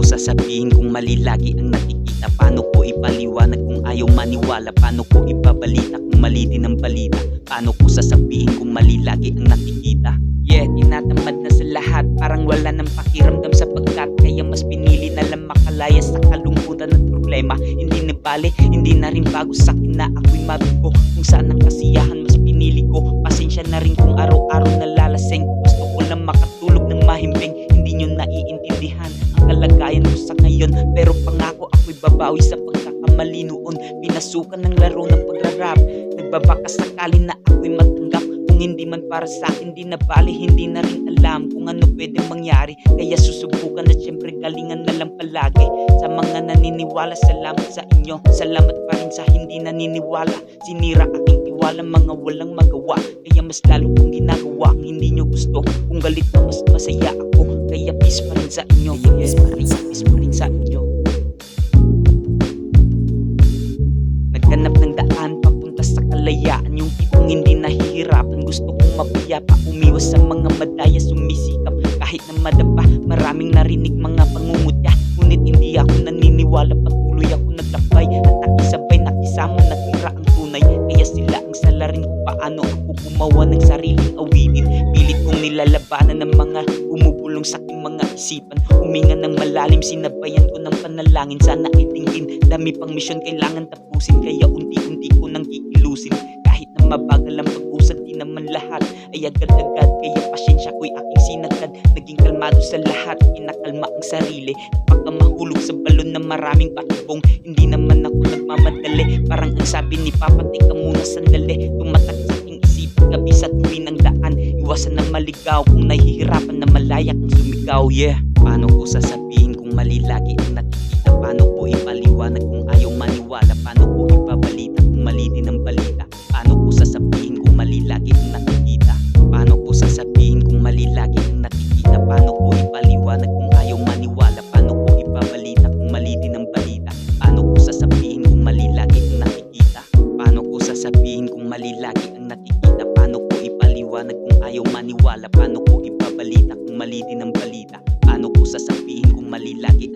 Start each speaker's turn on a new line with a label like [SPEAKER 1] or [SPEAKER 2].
[SPEAKER 1] sasabihin kung mali lagi ang nakikita? Paano ko ipaliwanag kung ayaw maniwala? Paano ko ibabalita kung mali din ang balita? Paano ko sasabihin kung mali lagi ang nakikita? Yeah, tinatamad na sa lahat, parang wala nang pakiramdam sapagkat kaya mas pinili na lang makalaya sa kalungkutan at problema. Hindi na bale, hindi na rin bago sa akin na ako'y mabigo. Kung saan ang kasiyahan mas pinili ko. Pasensya na rin kung araw-araw nalalasing. Gusto ko lang makatulog ng mahimbing. Hindi nyo naiintindihan ang kalagayan ko sa ngayon, pero pangako ako'y babawi sa pagkakamali noon. Pinasukan ng laro ng pagrarap, nagbabaka sakali na ako'y matanggap. Kung hindi man para sa akin, di na bali, hindi na rin alam kung ano pwede mangyari. Kaya susubukan at syempre galingan na lang palagi. Sa mga naniniwala, salamat sa inyo. Salamat pa rin sa hindi naniniwala. Sinira aking tiwala, mga walang magawa. Kaya mas lalo kong ginagawa ang hindi nyo gusto. Kung galit na mas masaya ako, kaya peace pa rin sa inyo. Peace pa rin sa inyo. Naghanap ng daan papunta sa kalayaan, yung tipong hindi nahihirapan. Gusto kong mapayapa, umiwas sa mga madaya, sumisikap kahit na madapa. Maraming narinig mga pangungutya, ngunit hindi ako naniniwala. Patuloy ako naglakbay at nakisabay, nakisama, natira ang tunay. Kaya sila ang salarin kung paano ako gumawa ng sariling awitin. Pilit kong nilalabanan ng mga bumubulong sa aking mga isipan. Huminga ng malalim, sinabayan ko ng panalangin. Sana itingin, dami pang misyon kailangan tapusin. Kaya unti-unti ko nang kikilusin. Kahit na mabagal ang pag-usad, di naman lahat ay agad-agad. Kaya pasensya ko'y aking sinagad. Naging kalmado sa lahat, kinakalma ang sarili. Baka mahulog sa balon na maraming patubong. Hindi naman ako nagmamadali, parang ang sabi ni Papa, tika muna sandali. Tumatak sa aking isipin gabi sa tuwin ng daan. Iwasan na maligaw kung nahihirapan na malaya kang sumigaw. Yeah, paano ko sasabihin kung mali lagi ang nakikita? Paano ko ipaliwanag kung ayaw maniwala? Paano ko ibabalita kung mali din ang balita? Paano ko sasabihin kung mali lagi ang nakikita? Paano ko sasabihin kung mali lagi ang nakikita? Paano ko ipaliwanag kung ayaw maniwala? Paano ko ibabalita kung mali din ang balita? Paano ko sasabihin kung mali lagi ang nakikita? Paano ko sasabihin kung mali lagi ang nakikita? Paano ko ipaliwanag kung ayaw maniwala? Paano ko ibabalita kung mali din ang balita? Paano ko sasabihin kung mali lagi